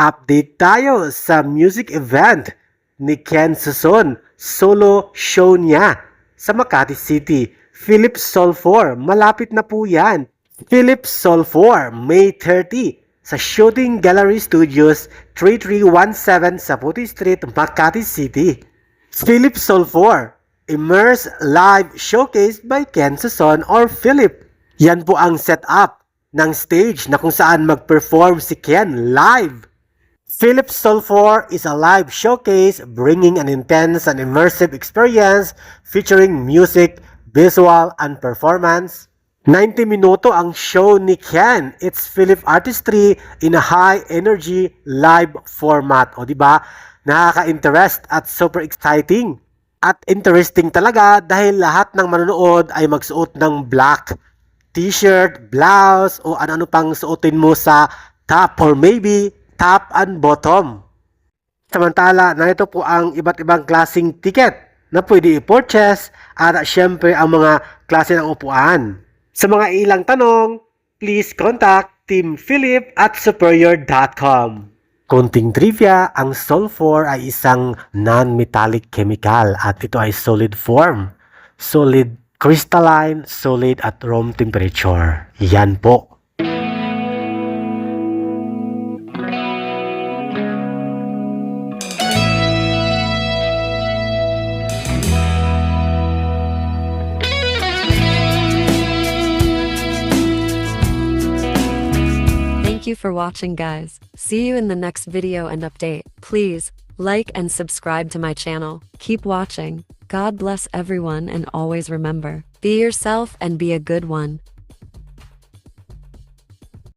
Update tayo sa music event ni Ken Sison, solo show niya sa Makati City. Philips Sol 4, malapit na po yan. Philips Sol 4, May 30 sa Shooting Gallery Studios, 3317 Saputi Street, Makati City. Philips Sol 4, Immerse Live Showcase by Ken Sison or Philip. Yan po ang setup ng stage na kung saan mag-perform si Ken live. Philips Sol 4 is a live showcase bringing an intense and immersive experience featuring music, visual, and performance. 90 minuto ang show ni Ken. It's Philip artistry in a high-energy live format. O diba? Nakaka-interest at super exciting. At interesting talaga dahil lahat ng manonood ay magsuot ng black t-shirt, blouse, o ano-ano pang suotin mo sa top or maybe top and bottom. Samantala, narito po ang iba't ibang klaseng ticket na pwede i-purchase at syempre ang mga klase ng upuan. Sa mga ilang tanong, please contact Team Philip at superior.com. Konting trivia, ang Sol 4 ay isang non-metallic chemical at ito ay solid form. Solid crystalline, solid at room temperature. Yan po. Thank you for watching, guys. See you in the next video and update. Please like and subscribe to my channel. Keep watching. God bless everyone and always remember, be yourself and be a good one.